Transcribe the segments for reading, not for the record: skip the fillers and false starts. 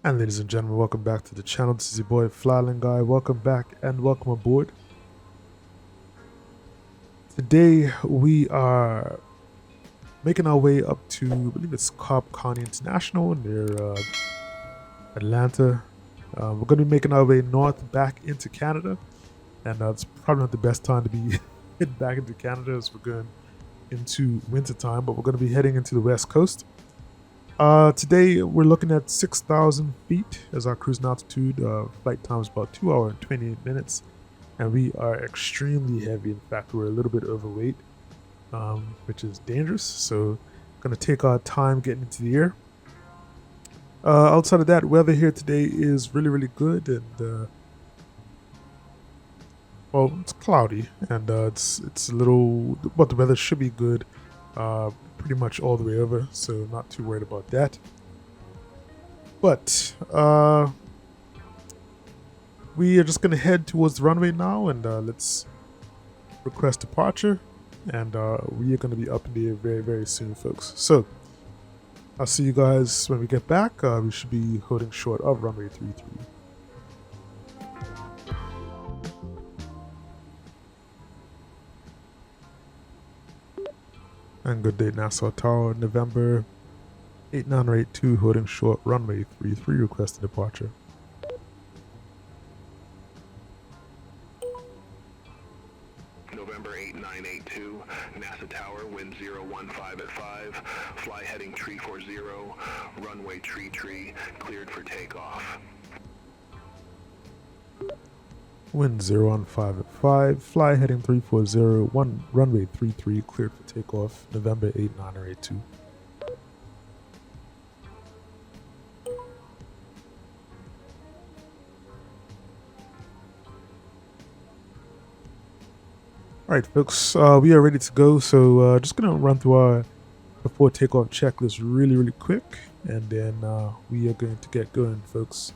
And ladies and gentlemen, welcome back to the channel. This is your boy FlyIslandGuy. Welcome back and welcome aboard. Today we are making our way up to, I believe it's Cobb County International near Atlanta. We're going to be making our way north back into Canada, and it's probably not the best time to be heading back into Canada as we're going into winter time, but we're going to be heading into the west coast. Today we're looking at 6,000 feet as our cruising altitude. Flight time is about 2 hours and 28 minutes, and we are extremely heavy. In fact, we're a little bit overweight, which is dangerous. So, gonna take our time getting into the air. Outside of that, weather here today is really good, and well, it's cloudy, and it's a little, but the weather should be good. Pretty much all the way over, so not too worried about that. But we are just gonna head towards the runway now, and let's request departure, and we are gonna be up in the air very soon, folks. So I'll see you guys when we get back. We should be holding short of runway 33. And good day, Nassau Tower, November 8982, holding short, runway 33, requesting departure. November 8982, NASA Tower, wind 015 at 5, fly heading tree 40, runway tree, cleared for takeoff. Wind 015 at 5, fly heading 340, runway 33, cleared for takeoff, November 8982. Alright folks, we are ready to go, so just going to run through our before takeoff checklist really quick, and then we are going to get going, folks.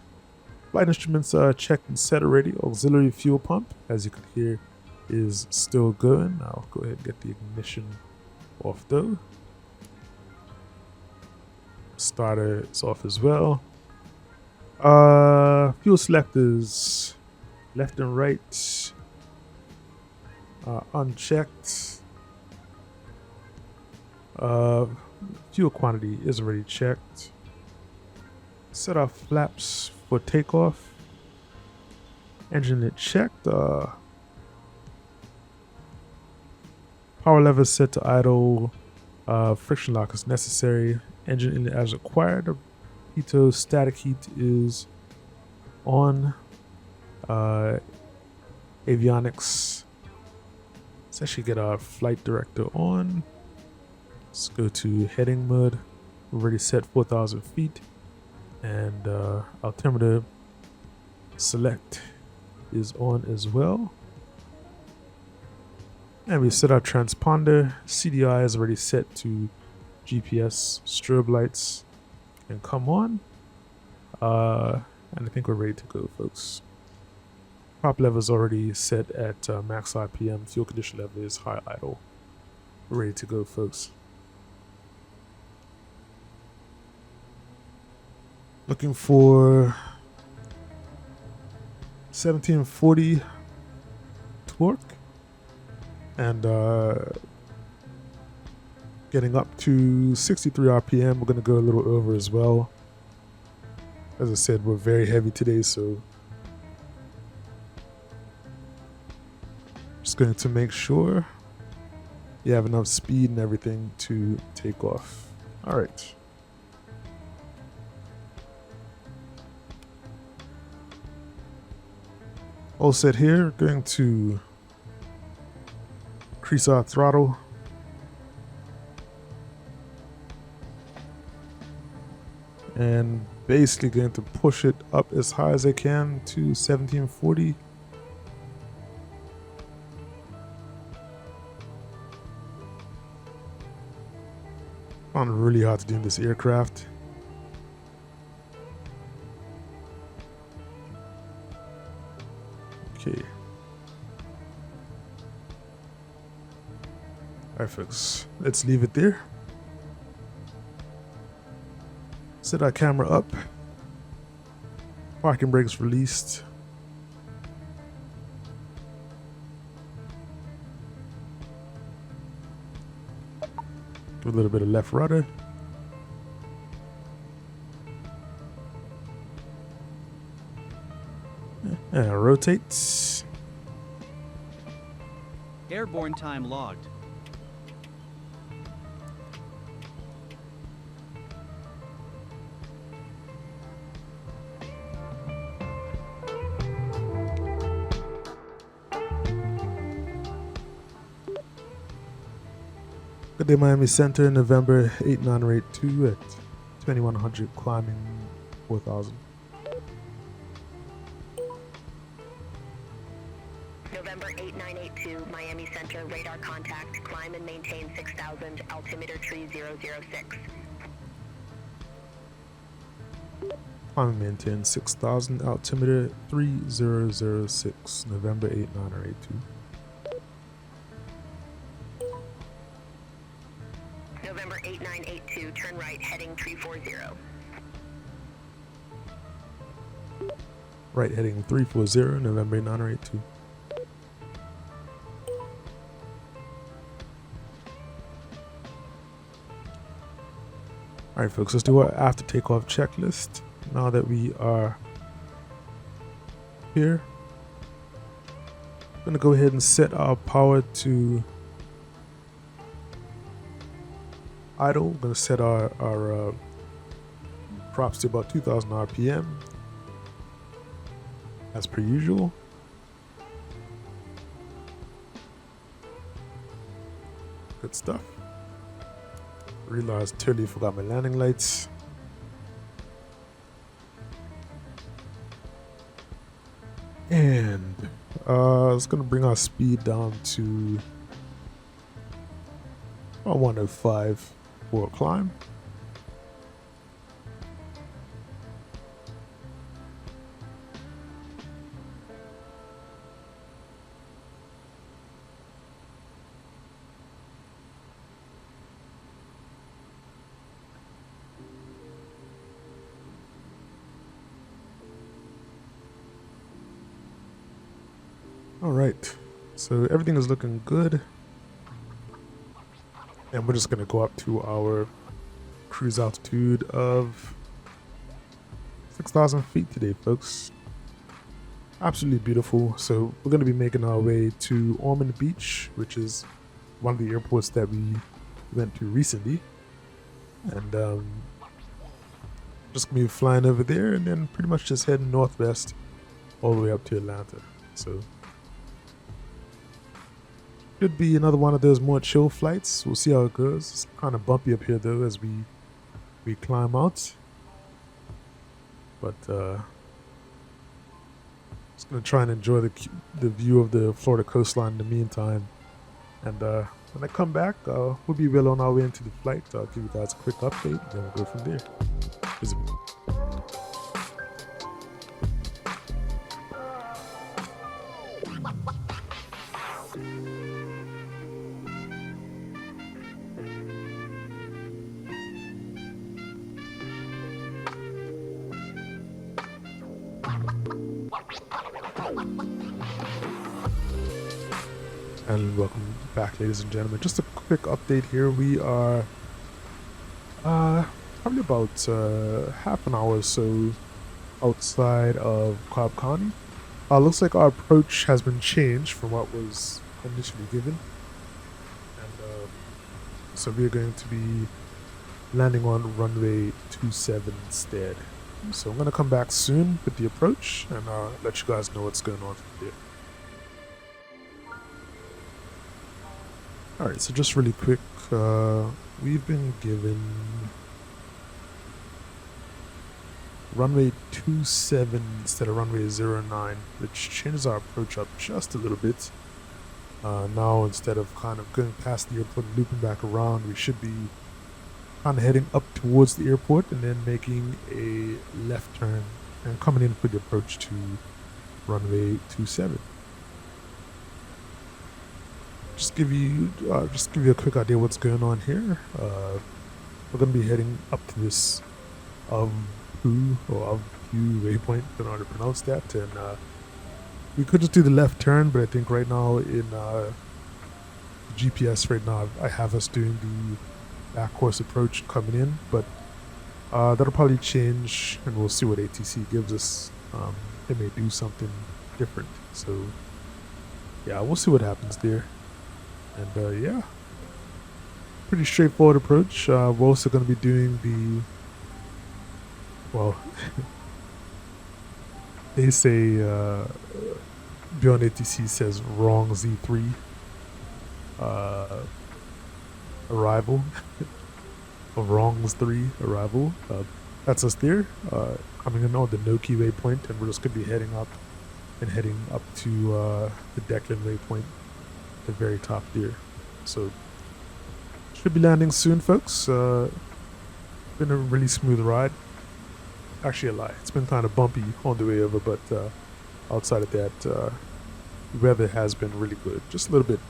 Flight instruments are checked and set already. Auxiliary fuel pump, as you can hear, is still going. I'll go ahead and get the ignition off though. Starter is off as well. Fuel selectors, left and right, unchecked. Fuel quantity is already checked. Set our flaps for takeoff. Engine lit checked. Power lever set to idle. Friction lock is necessary. Engine inlet as required. Pitot static heat is on. Avionics. Let's actually get our flight director on. Let's go to heading mode. We're already set 4,000 feet. And altimeter select is on as well, and we set our transponder. CDI is already set to GPS. Strobe lights can come on, and I think we're ready to go, folks. Prop level is already set at max RPM. Fuel condition level is high idle. We're ready to go, folks. Looking for 1740 torque, and getting up to 63 RPM. We're going to go a little over as well. As I said, we're very heavy today, so just going to make sure you have enough speed and everything to take off. All right. All set here. Going to increase our throttle. And basically going to push it up as high as I can to 1740. Found really hard to do in this aircraft. Okay. Alright folks, let's leave it there. Set our camera up. Parking brakes released. Do a little bit of left rudder. And rotates. Airborne time logged. Good day, Miami Center, November 8982 at 2100, climbing 4000. November 8982, Miami Center, radar contact, climb and maintain 6000, altimeter tree 006. Climb and maintain 6000, altimeter 3006, November 8982. November 8982, turn right, heading tree 40. Right heading 340, November 8982. Alright folks, let's do our after takeoff checklist. Now that we are here, I'm going to go ahead and set our power to idle. We're going to set our props to about 2000 RPM as per usual. Good stuff. Realized totally forgot my landing lights. And it's going to bring our speed down to 105 for a climb. All right, so everything is looking good. And we're just going to go up to our cruise altitude of 6,000 feet today, folks. Absolutely beautiful. So we're going to be making our way to Ormond Beach, which is one of the airports that we went to recently. And just going to be flying over there and then pretty much just heading northwest all the way up to Atlanta. So should be another one of those more chill flights. We'll see how it goes. It's kind of bumpy up here though as we climb out. But just gonna try and enjoy the view of the Florida coastline in the meantime. And when I come back, we'll be well on our way into the flight. I'll give you guys a quick update, and then we'll go from there. And welcome back, ladies and gentlemen. Just a quick update here. We are probably about half an hour or so outside of Cobb County. Looks like our approach has been changed from what was initially given. And so we are going to be landing on runway 27 instead. So I'm going to come back soon with the approach and let you guys know what's going on from there. Alright, so just really quick, we've been given runway 27 instead of runway 09, which changes our approach up just a little bit. Now instead of kind of going past the airport and looping back around, we should be kind of heading up towards the airport and then making a left turn and coming in for the approach to runway 27. Just give you a quick idea what's going on here. We're going to be heading up to this Pu or Pu waypoint. Don't know how to pronounce that. And we could just do the left turn, but I think right now in GPS right now I have us doing the back course approach coming in, but that'll probably change, and we'll see what ATC gives us. It may do something different, so yeah, we'll see what happens there. And yeah, pretty straightforward approach. We're also going to be doing the, well, they say Beyond ATC says wrong Z3 arrival. Wrongs 3 arrival. That's us there, coming in on the Noki waypoint, and we're just going to be heading up to the Declan waypoint at the very top there. So should be landing soon, folks. Been a really smooth ride. Actually, a lie. It's been kind of bumpy on the way over, but outside of that, the weather has been really good. Just a little bit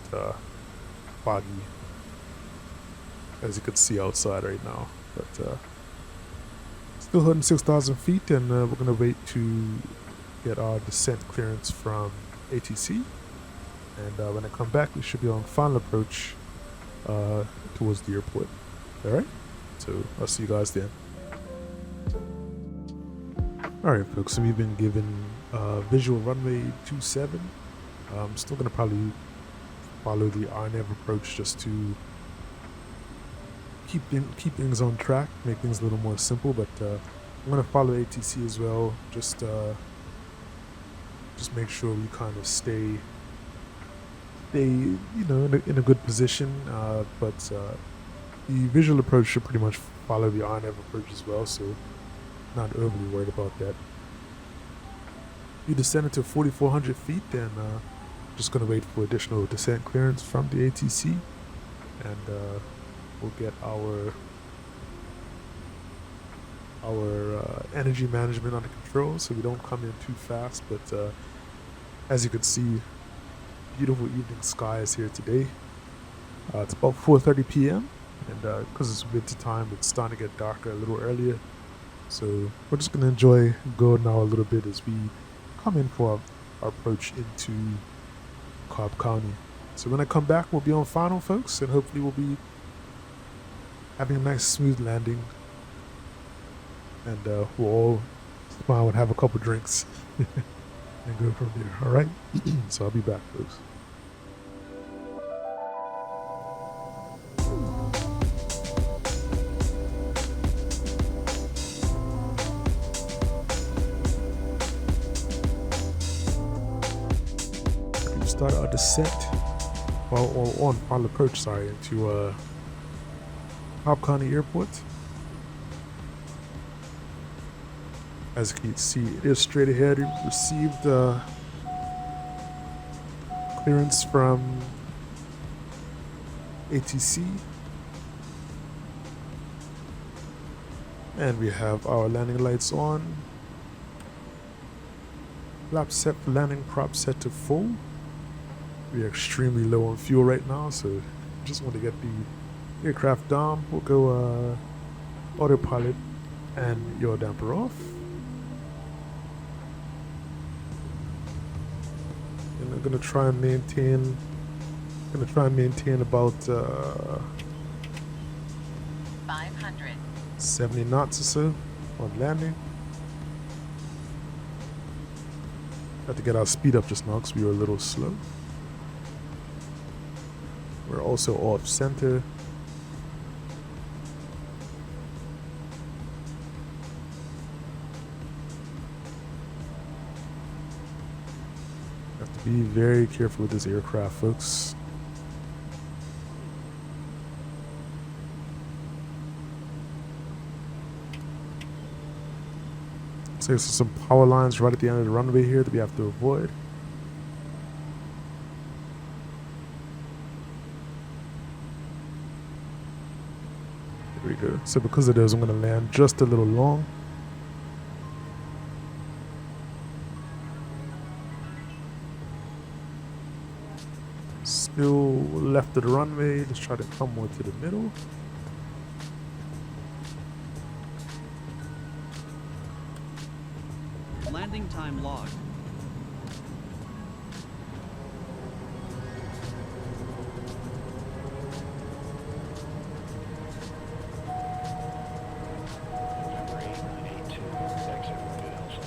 foggy, as you can see outside right now, but still hitting 6,000 feet, and we're gonna wait to get our descent clearance from ATC, and when I come back we should be on final approach towards the airport. All right, so I'll see you guys then. All right, folks, so we've been given visual runway 27. I'm still gonna probably follow the RNAV approach just to keep things on track, make things a little more simple, but I'm gonna follow ATC as well. Just make sure we kind of stay in a good position. But the visual approach should pretty much follow the RNAV approach as well, so not overly worried about that. We descended to 4,400 feet, and just gonna wait for additional descent clearance from the ATC, and we'll get our energy management under control so we don't come in too fast. But as you can see, beautiful evening skies here today. It's about 4:30 p.m. and because it's winter time, it's starting to get darker a little earlier. So we're just going to enjoy going now a little bit as we come in for our approach into Cobb County. So when I come back, we'll be on final, folks, and hopefully we'll be having a nice smooth landing, and we'll all smile and have a couple drinks and go from there. All right. So I'll be back, folks. We start our descent, or on final approach, sorry, into Cobb County Airport. As you can see, it is straight ahead. We received clearance from ATC, and we have our landing lights on. Flap set for landing, prop set to full. We are extremely low on fuel right now, so just want to get the aircraft down. We'll go autopilot and yaw damper off. And I'm gonna try and maintain about 500. 70 knots or so on landing. Had to get our speed up just now because we were a little slow. We're also off center. Have to be very careful with this aircraft, folks. So there's some power lines right at the end of the runway here that we have to avoid. There we go. So because of those, I'm going to land just a little long. Still left of the runway. Let's try to come more to the middle. Landing time logged. November 8982, exit right at Alpha.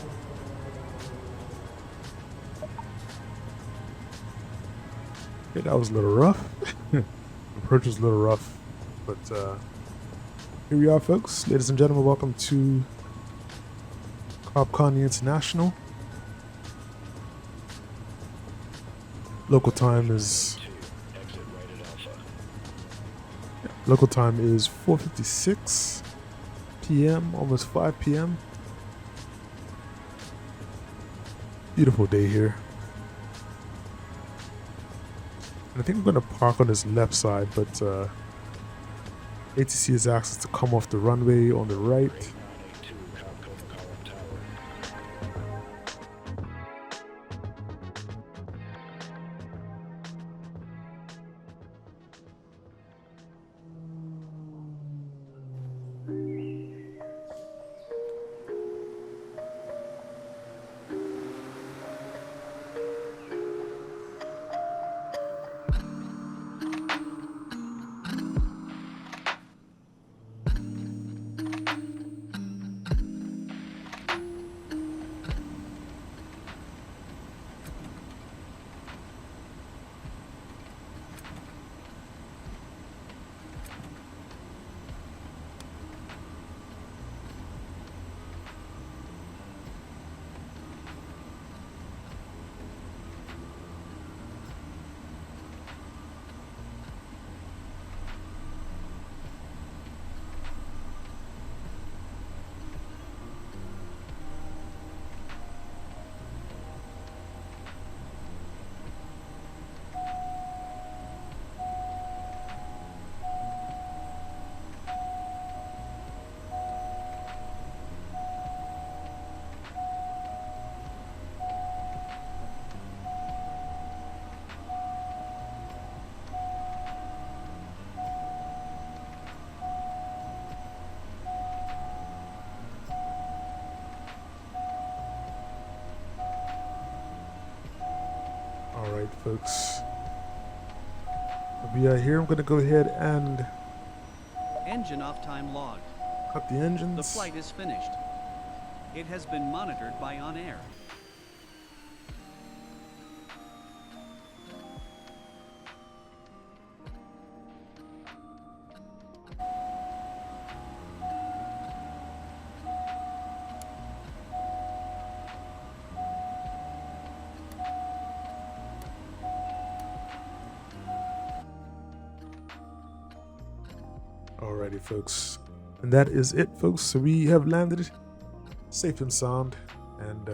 Okay, that was a little rough. The approach was a little rough, but here we are, folks. Ladies and gentlemen, welcome to Cobb County International. Local time is Exit right at Alpha. local time is 4:56 p.m., almost 5 p.m. Beautiful day here. And I think I'm going to park on this left side, but ATC has asked us to come off the runway on the right. 8982, Cobb Column Tower. Alright, folks. We are here. I'm going to go ahead and Engine off time logged. cut the engines. The flight is finished. It has been monitored by On Air. Alrighty, folks. And that is it, folks. So we have landed safe and sound, and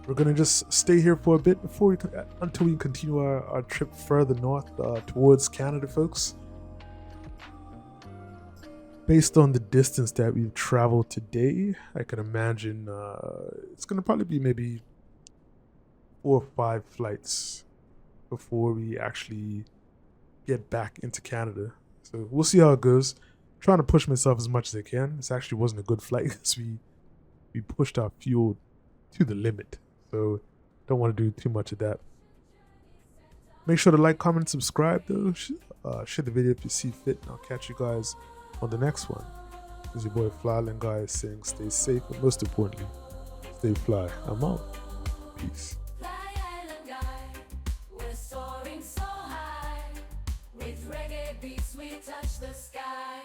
we're gonna just stay here for a bit until we continue our trip further north towards Canada, folks. Based on the distance that we've traveled today, I can imagine it's gonna probably be maybe 4 or 5 flights before we actually get back into Canada. So we'll see how it goes. Trying to push myself as much as I can. This actually wasn't a good flight because we pushed our fuel to the limit. So don't want to do too much of that. Make sure to like, comment, subscribe though. Share the video if you see fit. And I'll catch you guys on the next one. This is your boy FlyIslandGuy saying stay safe, and most importantly, stay fly. I'm out. Peace. Fly Island Guy, we're soaring so high. With reggae beats we touch the sky.